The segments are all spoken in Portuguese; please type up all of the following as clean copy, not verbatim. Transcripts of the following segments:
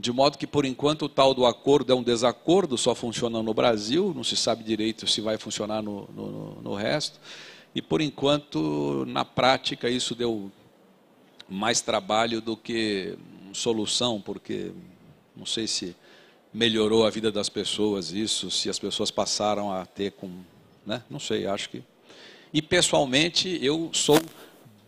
De modo que, por enquanto, o tal do acordo é um desacordo, só funciona no Brasil, não se sabe direito se vai funcionar no resto. E, por enquanto, na prática, isso deu mais trabalho do que solução, porque não sei se melhorou a vida das pessoas isso, se as pessoas passaram a ter com... né? Não sei, acho que... E, pessoalmente, eu sou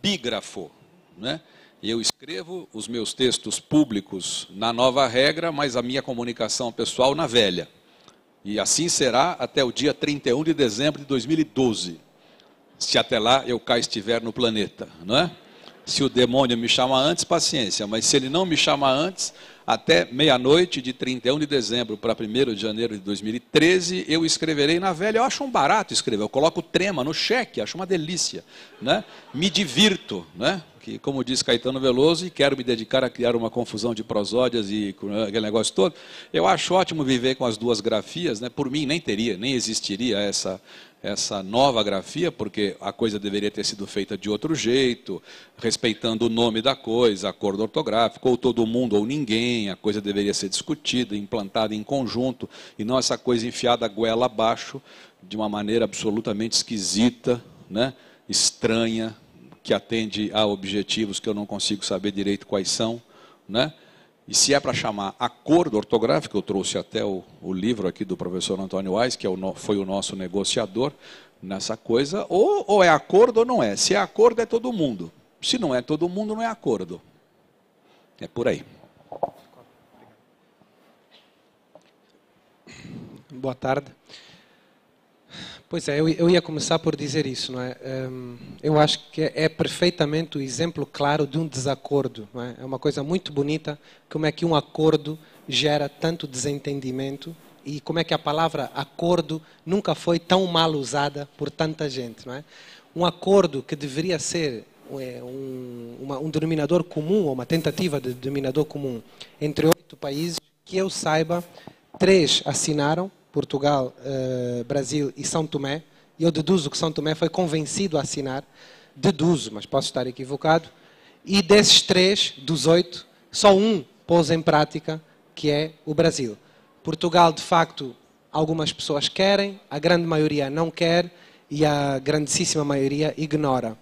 bígrafo, né? Eu escrevo os meus textos públicos na nova regra, mas a minha comunicação pessoal na velha. E assim será até o dia 31 de dezembro de 2012. Se até lá eu cá estiver no planeta, não é? Se o demônio me chama antes, paciência. Mas se ele não me chama antes, até meia-noite de 31 de dezembro para 1º de janeiro de 2013, eu escreverei na velha. Eu acho um barato escrever. Eu coloco trema no cheque, acho uma delícia, né? Me divirto, né? Que, como diz Caetano Veloso, e quero me dedicar a criar uma confusão de prosódias e aquele negócio todo. Eu acho ótimo viver com as duas grafias, né? Por mim nem existiria essa nova grafia, porque a coisa deveria ter sido feita de outro jeito, respeitando o nome da coisa, acordo ortográfico, ou todo mundo ou ninguém, a coisa deveria ser discutida, implantada em conjunto, e não essa coisa enfiada goela abaixo, de uma maneira absolutamente esquisita, né? Estranha, que atende a objetivos que eu não consigo saber direito quais são, né? E se é para chamar acordo ortográfico, eu trouxe até o livro aqui do professor Antônio Wise, que foi o nosso negociador nessa coisa, ou é acordo ou não é. Se é acordo, é todo mundo. Se não é todo mundo, não é acordo. É por aí. Boa tarde. Pois é, eu ia começar por dizer isso, não é? Eu acho que é perfeitamente o exemplo claro de um desacordo, não é? É uma coisa muito bonita como é que um acordo gera tanto desentendimento e como é que a palavra acordo nunca foi tão mal usada por tanta gente, não é? Um acordo que deveria ser um denominador comum, ou uma tentativa de denominador comum entre 8 países, que eu saiba, 3 assinaram, Portugal, Brasil e São Tomé. Eu deduzo que São Tomé foi convencido a assinar. Deduzo, mas posso estar equivocado. E desses 3, dos 8, só um pôs em prática, que é o Brasil. Portugal, de facto, algumas pessoas querem, a grande maioria não quer e a grandíssima maioria ignora.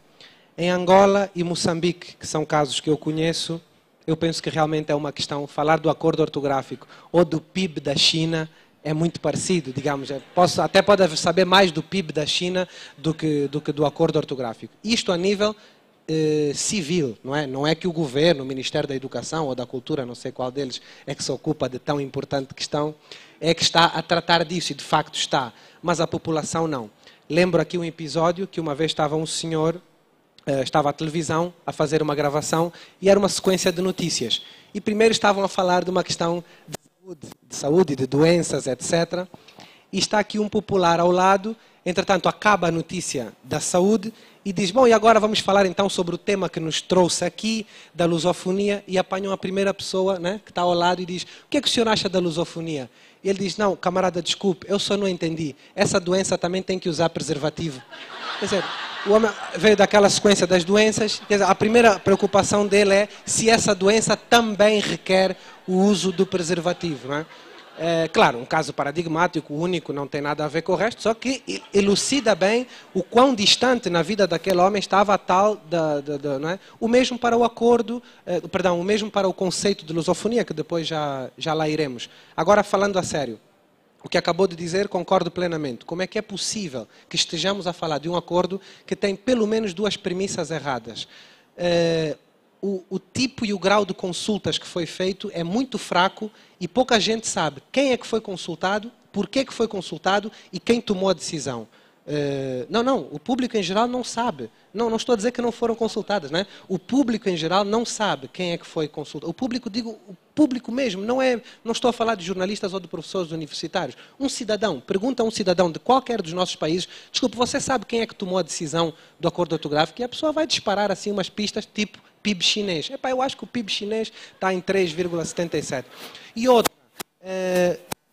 Em Angola e Moçambique, que são casos que eu conheço, eu penso que realmente é uma questão, falar do acordo ortográfico ou do PIB da China é muito parecido, digamos. Até pode saber mais do PIB da China do que do acordo ortográfico. Isto a nível civil, não é? Não é que o governo, o Ministério da Educação ou da Cultura, não sei qual deles é que se ocupa de tão importante questão, é que está a tratar disso, e de facto está, mas a população não. Lembro aqui um episódio que uma vez estava um senhor, estava à televisão a fazer uma gravação e era uma sequência de notícias. E primeiro estavam a falar de uma questão de saúde, de doenças, etc. E está aqui um popular ao lado, entretanto acaba a notícia da saúde e diz, bom, e agora vamos falar então sobre o tema que nos trouxe aqui, da lusofonia, e apanham a primeira pessoa, né, que está ao lado e diz, o que é que o senhor acha da lusofonia? E ele diz, não, camarada, desculpe, eu só não entendi, essa doença também tem que usar preservativo. Quer dizer, o homem veio daquela sequência das doenças, quer dizer, a primeira preocupação dele é se essa doença também requer o uso do preservativo, não é? Claro, um caso paradigmático, único, não tem nada a ver com o resto, só que elucida bem o quão distante na vida daquele homem estava a tal, não é? O mesmo para o acordo, o mesmo para o conceito de lusofonia, que depois já lá iremos. Agora, falando a sério, o que acabou de dizer, concordo plenamente. Como é que é possível que estejamos a falar de um acordo que tem pelo menos 2 premissas erradas? O tipo e o grau de consultas que foi feito é muito fraco e pouca gente sabe quem é que foi consultado, por que foi consultado e quem tomou a decisão. Não, o público em geral não sabe. Não estou a dizer que não foram consultadas, né? O público em geral não sabe quem é que foi consultado. O público, digo, o público mesmo, não estou a falar de jornalistas ou de professores universitários. Um cidadão, pergunta a um cidadão de qualquer dos nossos países, desculpe, você sabe quem é que tomou a decisão do acordo ortográfico? E a pessoa vai disparar assim umas pistas tipo PIB chinês. Eu acho que o PIB chinês está em 3,77. E outra,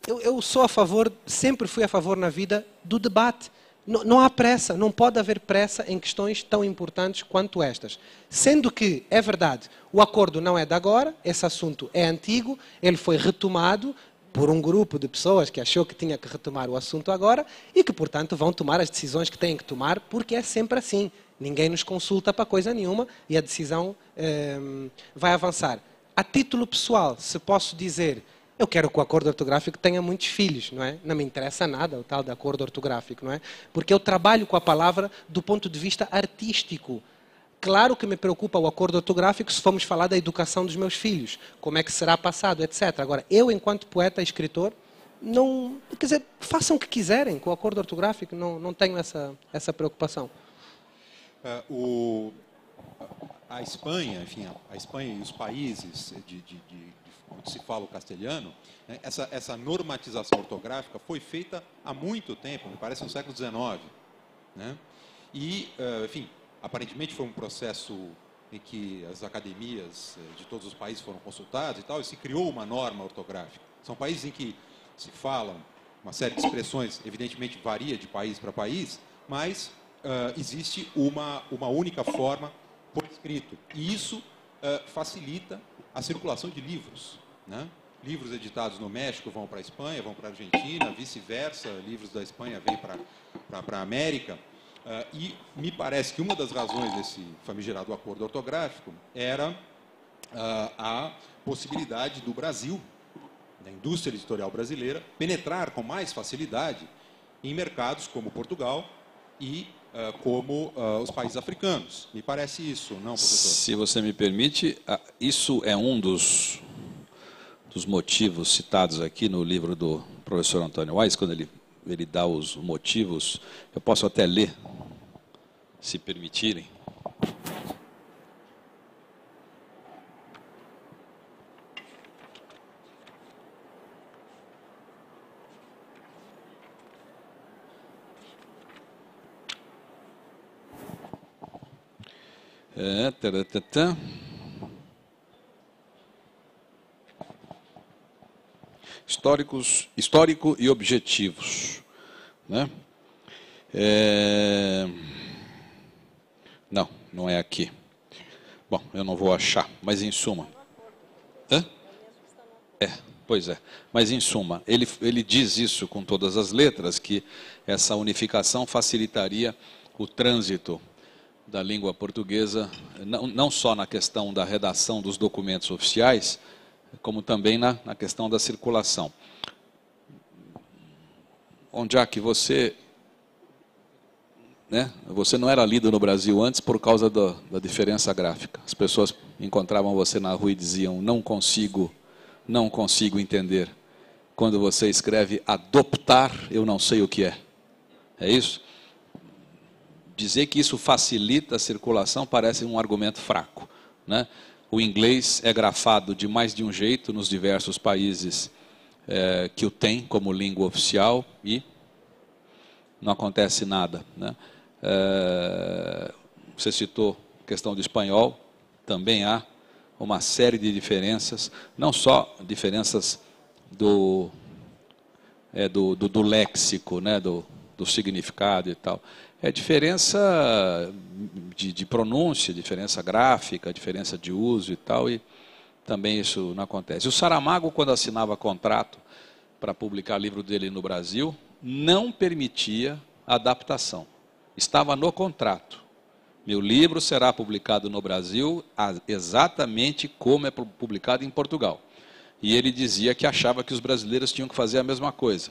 eu sou a favor, sempre fui a favor na vida do debate. Não há pressa, não pode haver pressa em questões tão importantes quanto estas. Sendo que, é verdade, o acordo não é de agora, esse assunto é antigo, ele foi retomado por um grupo de pessoas que achou que tinha que retomar o assunto agora e que, portanto, vão tomar as decisões que têm que tomar, porque é sempre assim. Ninguém nos consulta para coisa nenhuma e a decisão vai avançar. A título pessoal, se posso dizer, eu quero que o acordo ortográfico tenha muitos filhos, não é? Não me interessa nada o tal de acordo ortográfico, não é? Porque eu trabalho com a palavra do ponto de vista artístico. Claro que me preocupa o acordo ortográfico se formos falar da educação dos meus filhos, como é que será passado, etc. Agora, eu, enquanto poeta e escritor, não, quer dizer, façam o que quiserem com o acordo ortográfico, não tenho essa preocupação. A Espanha, enfim, a Espanha e os países onde se fala o castelhano, né, essa normatização ortográfica foi feita há muito tempo, me parece no século XIX. Né? E, enfim, aparentemente foi um processo em que as academias de todos os países foram consultadas e tal, e se criou uma norma ortográfica. São países em que se falam uma série de expressões, evidentemente varia de país para país, mas existe uma única forma por escrito. E isso facilita a circulação de livros. Né? Livros editados no México vão para a Espanha, vão para a Argentina, vice-versa, livros da Espanha vêm para a América. E me parece que uma das razões desse famigerado acordo ortográfico era a possibilidade do Brasil, da indústria editorial brasileira, penetrar com mais facilidade em mercados como Portugal e como os países africanos. Me parece isso, não, professor? Se você me permite, isso é um dos motivos citados aqui no livro do professor Antônio Weiss, quando ele dá os motivos. Eu posso até ler, se permitirem. Histórico e objetivos. Né? Não é aqui. Bom, eu não vou achar, mas em suma. Pois é. Mas em suma, ele diz isso com todas as letras, que essa unificação facilitaria o trânsito da língua portuguesa, não só na questão da redação dos documentos oficiais, como também na questão da circulação. Onde há que você não era lido no Brasil antes por causa da diferença gráfica. As pessoas encontravam você na rua e diziam, não consigo entender. Quando você escreve adoptar, eu não sei o que é. É isso? Dizer que isso facilita a circulação parece um argumento fraco. Né? O inglês é grafado de mais de um jeito nos diversos países que o tem como língua oficial e não acontece nada. Né? Você citou a questão do espanhol, também há uma série de diferenças, não só diferenças do léxico, né? do significado e tal. É diferença de pronúncia, diferença gráfica, diferença de uso e tal, e também isso não acontece. O Saramago, quando assinava contrato para publicar o livro dele no Brasil, não permitia adaptação. Estava no contrato. Meu livro será publicado no Brasil exatamente como é publicado em Portugal. E ele dizia que achava que os brasileiros tinham que fazer a mesma coisa.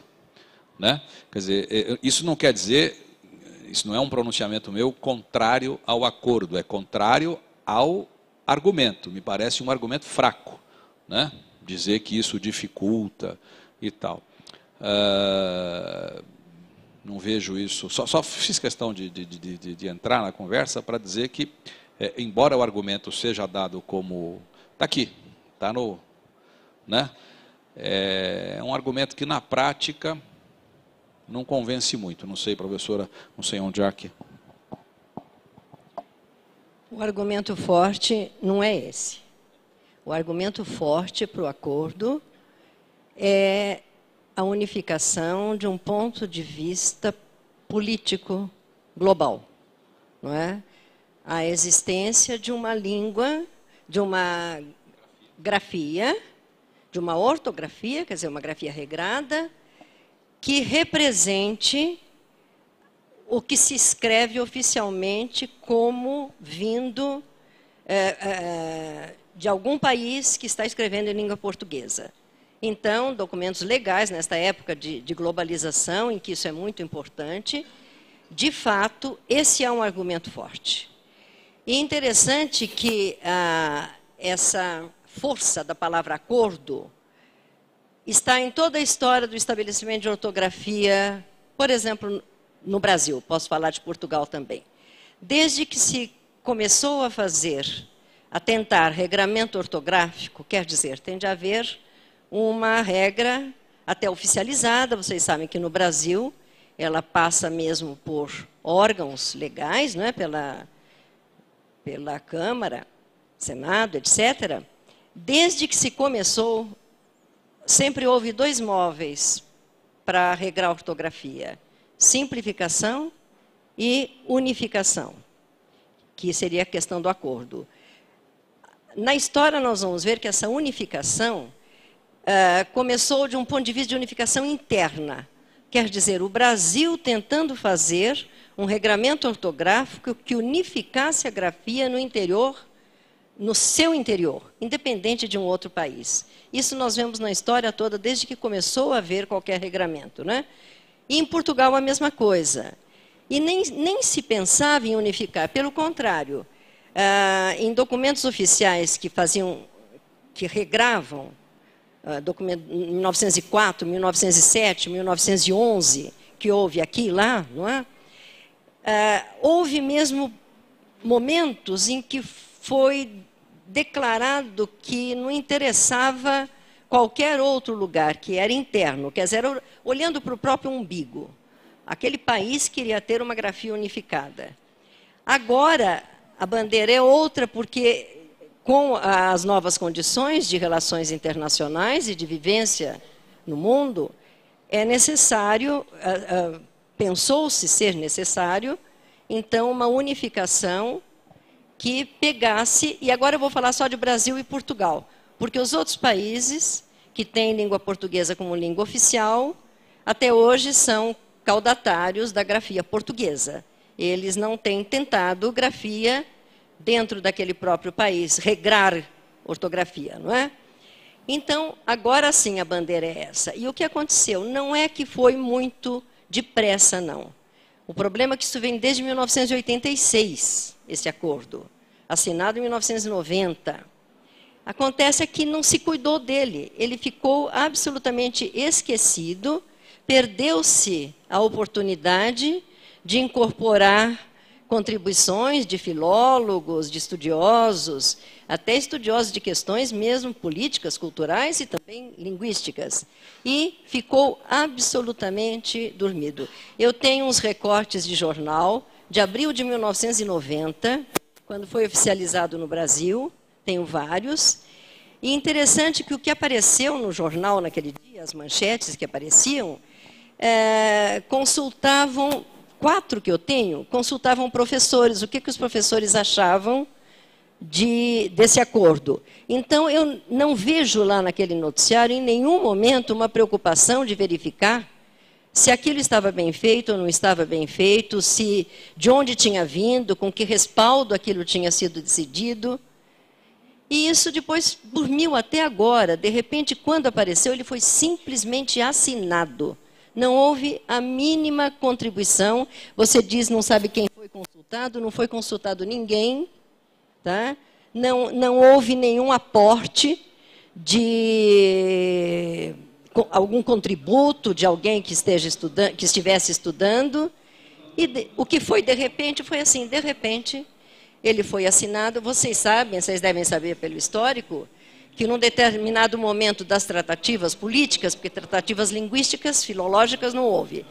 Né? Quer dizer, isso não quer dizer, isso não é um pronunciamento meu contrário ao acordo, é contrário ao argumento. Me parece um argumento fraco, né? Dizer que isso dificulta e tal. Não vejo isso. Só fiz questão de entrar na conversa para dizer que, embora o argumento seja dado como... Está aqui, está no... Né? É um argumento que, na prática, não convence muito. Não sei, professora, não sei onde há aqui. O argumento forte não é esse. O argumento forte para o acordo é a unificação de um ponto de vista político global, não é? A existência de uma língua, de uma grafia, de uma ortografia, quer dizer, uma grafia regrada, que represente o que se escreve oficialmente como vindo de algum país que está escrevendo em língua portuguesa. Então, documentos legais, nesta época de globalização, em que isso é muito importante, de fato, esse é um argumento forte. E é interessante que essa força da palavra acordo está em toda a história do estabelecimento de ortografia, por exemplo, no Brasil, posso falar de Portugal também. Desde que se começou a tentar regramento ortográfico, quer dizer, tem de haver uma regra até oficializada, vocês sabem que no Brasil ela passa mesmo por órgãos legais, não é? pela Câmara, Senado, etc. Desde que se começou, sempre houve dois móveis para regrar a ortografia: simplificação e unificação, que seria a questão do acordo. Na história nós vamos ver que essa unificação começou de um ponto de vista de unificação interna. Quer dizer, o Brasil tentando fazer um regramento ortográfico que unificasse a grafia no interior, no seu interior, independente de um outro país. Isso nós vemos na história toda, desde que começou a haver qualquer regramento, né? E em Portugal a mesma coisa. E nem se pensava em unificar, pelo contrário. Em documentos oficiais que regravam, documento 1904, 1907, 1911, que houve aqui e lá, não é? Houve mesmo momentos em que foi declarado que não interessava qualquer outro lugar, que era interno, quer dizer, olhando para o próprio umbigo. Aquele país queria ter uma grafia unificada. Agora, a bandeira é outra, porque com as novas condições de relações internacionais e de vivência no mundo, é necessário, pensou-se ser necessário, então, uma unificação que pegasse, e agora eu vou falar só de Brasil e Portugal, porque os outros países que têm língua portuguesa como língua oficial, até hoje são caudatários da grafia portuguesa. Eles não têm tentado grafia dentro daquele próprio país, regrar ortografia, não é? Então, agora sim a bandeira é essa. E o que aconteceu? Não é que foi muito depressa, não. O problema é que isso vem desde 1986, esse acordo, assinado em 1990. Acontece que não se cuidou dele, ele ficou absolutamente esquecido, perdeu-se a oportunidade de incorporar contribuições de filólogos, de estudiosos, até estudiosos de questões mesmo políticas, culturais e também linguísticas. E ficou absolutamente dormido. Eu tenho uns recortes de jornal de abril de 1990, quando foi oficializado no Brasil, tenho vários. E interessante que o que apareceu no jornal naquele dia, as manchetes que apareciam, consultavam, 4 que eu tenho, consultavam professores, o que os professores achavam desse acordo. Então, eu não vejo lá naquele noticiário, em nenhum momento, uma preocupação de verificar se aquilo estava bem feito ou não estava bem feito, de onde tinha vindo, com que respaldo aquilo tinha sido decidido. E isso depois dormiu até agora. De repente, quando apareceu, ele foi simplesmente assinado. Não houve a mínima contribuição. Você diz, não sabe quem foi consultado, não foi consultado ninguém. Tá? Não houve nenhum aporte de algum contributo de alguém que estivesse estudando. E o que foi de repente, foi assim, de repente, ele foi assinado. Vocês devem saber pelo histórico, que num determinado momento das tratativas políticas, porque tratativas linguísticas, filológicas, não houve.